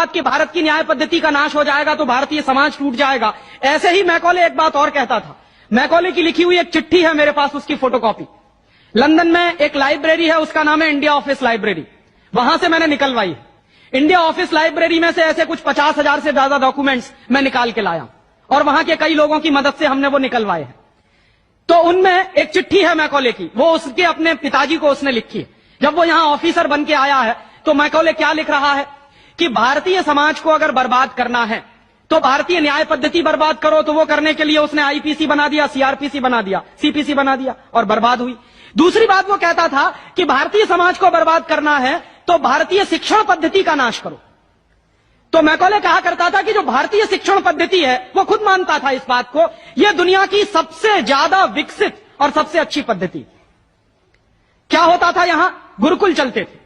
कि भारत की न्याय पद्धति का नाश हो जाएगा तो भारतीय समाज टूट जाएगा। ऐसे ही मैकॉले एक बात और कहता था। मैकॉले की लिखी हुई एक चिट्ठी है मेरे पास, उसकी फोटोकॉपी। लंदन में एक लाइब्रेरी है, उसका नाम है इंडिया ऑफिस लाइब्रेरी। वहां से मैंने निकलवाई है। इंडिया ऑफिस लाइब्रेरी में से ऐसे कुछ 50,000 से ज्यादा डॉक्यूमेंट्स मैं निकाल के लाया और वहां के कई लोगों की मदद से हमने वो निकलवाए हैं। तो उनमें एक चिट्ठी है मैकॉले की, वो उसके अपने पिताजी को उसने लिखी है। जब वो यहां ऑफिसर बन के आया है तो मैकॉले क्या लिख रहा है कि भारतीय समाज को अगर बर्बाद करना है तो भारतीय न्याय पद्धति बर्बाद करो। तो वो करने के लिए उसने आईपीसी बना दिया, सीआरपीसी बना दिया, सीपीसी बना दिया और बर्बाद हुई। दूसरी बात वो कहता था कि भारतीय समाज को बर्बाद करना है तो भारतीय शिक्षण पद्धति का नाश करो। तो मैकॉले कहा करता था कि जो भारतीय शिक्षण पद्धति है, वो खुद मानता था इस बात को, यह दुनिया की सबसे ज्यादा विकसित और सबसे अच्छी पद्धति। क्या होता था, यहां गुरुकुल चलते थे,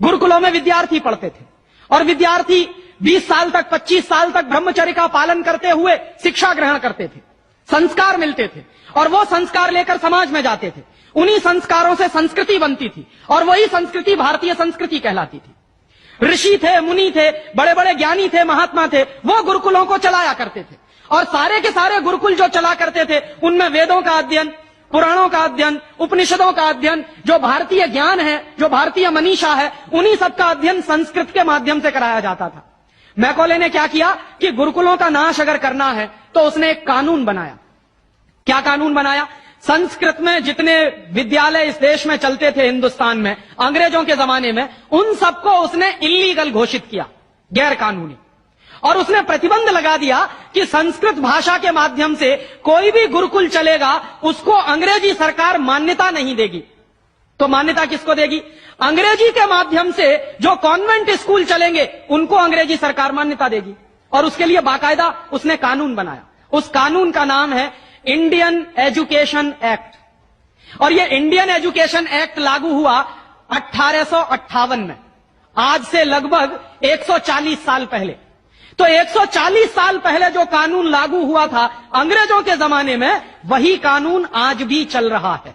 गुरुकुलों में विद्यार्थी पढ़ते थे और विद्यार्थी 20 साल तक, 25 साल तक ब्रह्मचर्य का पालन करते हुए शिक्षा ग्रहण करते थे, संस्कार मिलते थे और वो संस्कार लेकर समाज में जाते थे। उन्हीं संस्कारों से संस्कृति बनती थी और वही संस्कृति भारतीय संस्कृति कहलाती थी। ऋषि थे, मुनि थे, बड़े बड़े ज्ञानी थे, महात्मा थे, वो गुरुकुलों को चलाया करते थे और सारे के सारे गुरुकुल जो चला करते थे उनमें वेदों का अध्ययन, पुराणों का अध्ययन, उपनिषदों का अध्ययन, जो भारतीय ज्ञान है, जो भारतीय मनीषा है, उन्हीं सब का अध्ययन संस्कृत के माध्यम से कराया जाता था। मैकॉले ने क्या किया कि गुरुकुलों का नाश अगर करना है तो उसने एक कानून बनाया। क्या कानून बनाया? संस्कृत में जितने विद्यालय इस देश में चलते थे, हिंदुस्तान में अंग्रेजों के जमाने में, उन सबको उसने इल्लीगल घोषित किया, गैर कानूनी। और उसने प्रतिबंध लगा दिया कि संस्कृत भाषा के माध्यम से कोई भी गुरुकुल चलेगा उसको अंग्रेजी सरकार मान्यता नहीं देगी। तो मान्यता किसको देगी? अंग्रेजी के माध्यम से जो कॉन्वेंट स्कूल चलेंगे उनको अंग्रेजी सरकार मान्यता देगी। और उसके लिए बाकायदा उसने कानून बनाया। उस कानून का नाम है इंडियन एजुकेशन एक्ट। और यह इंडियन एजुकेशन एक्ट लागू हुआ 1858 में, आज से लगभग 140 साल पहले। तो 140 साल पहले जो कानून लागू हुआ था अंग्रेजों के जमाने में, वही कानून आज भी चल रहा है।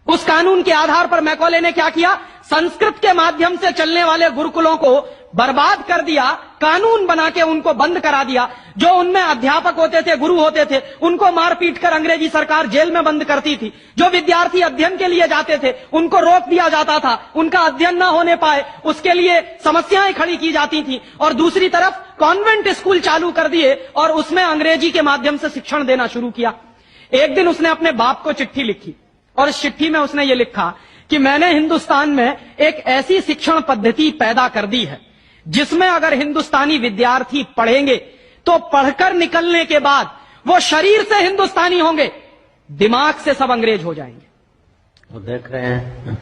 उस कानून के आधार पर मैकॉले ने क्या किया? संस्कृत के माध्यम से चलने वाले गुरुकुलों को बर्बाद कर दिया, कानून बना के उनको बंद करा दिया। जो उनमें अध्यापक होते थे, गुरु होते थे, उनको मार पीट कर अंग्रेजी सरकार जेल में बंद करती थी। जो विद्यार्थी अध्ययन के लिए जाते थे उनको रोक दिया जाता था, उनका अध्ययन ना होने पाए उसके लिए समस्याएं खड़ी की जाती थी। और दूसरी तरफ कॉन्वेंट स्कूल चालू कर दिए और उसमें अंग्रेजी के माध्यम से शिक्षण देना शुरू किया। एक दिन उसने अपने बाप को चिट्ठी लिखी और इस चिट्ठी में उसने ये लिखा कि मैंने हिंदुस्तान में एक ऐसी शिक्षण पद्धति पैदा कर दी है जिसमें अगर हिंदुस्तानी विद्यार्थी पढ़ेंगे तो पढ़कर निकलने के बाद वो शरीर से हिंदुस्तानी होंगे, दिमाग से सब अंग्रेज हो जाएंगे। वो देख रहे हैं,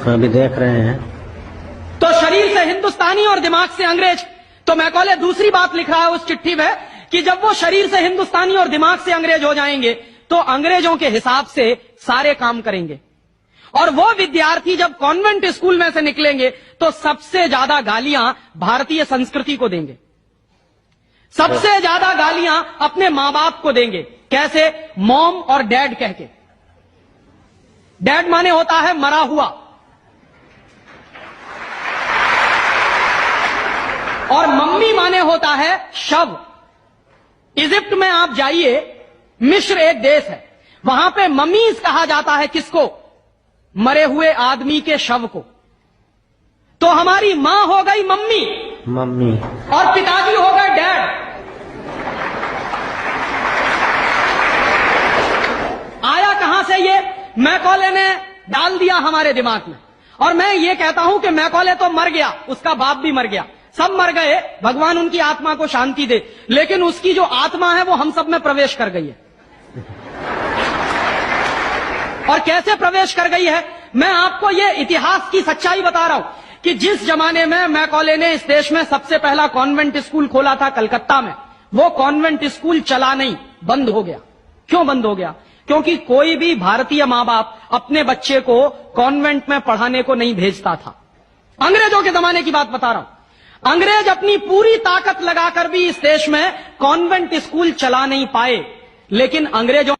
अभी देख रहे हैं। तो शरीर से हिंदुस्तानी और दिमाग से अंग्रेज। तो मैकॉले दूसरी बात लिख रहा है उस चिट्ठी में कि जब वो शरीर से हिंदुस्तानी और दिमाग से अंग्रेज हो जाएंगे तो अंग्रेजों के हिसाब से सारे काम करेंगे। और वो विद्यार्थी जब कॉन्वेंट स्कूल में से निकलेंगे तो सबसे ज्यादा गालियां भारतीय संस्कृति को देंगे, सबसे ज्यादा गालियां अपने मां बाप को देंगे। कैसे? मॉम और डैड कह के। डैड माने होता है मरा हुआ और मम्मी माने होता है शव। इजिप्ट में आप जाइए, मिस्र एक देश है, वहां पे ममीज कहा जाता है किसको? मरे हुए आदमी के शव को। तो हमारी मां हो गई मम्मी, मम्मी, और पिताजी हो गए डैड। आया कहां से ये? मैकॉले ने डाल दिया हमारे दिमाग में। और मैं ये कहता हूं कि मैकॉले तो मर गया, उसका बाप भी मर गया, सब मर गए, भगवान उनकी आत्मा को शांति दे, लेकिन उसकी जो आत्मा है वो हम सब में प्रवेश कर गई है। और कैसे प्रवेश कर गई है? मैं आपको ये इतिहास की सच्चाई बता रहा हूं कि जिस जमाने में मैकॉले ने इस देश में सबसे पहला कॉन्वेंट स्कूल खोला था कलकत्ता में, वो कॉन्वेंट स्कूल चला नहीं, बंद हो गया। क्यों बंद हो गया? क्योंकि कोई भी भारतीय मां बाप अपने बच्चे को कॉन्वेंट में पढ़ाने को नहीं भेजता था। अंग्रेजों के जमाने की बात बता रहा हूं। अंग्रेज अपनी पूरी ताकत लगाकर भी इस देश में कॉन्वेंट स्कूल चला नहीं पाए, लेकिन अंग्रेजों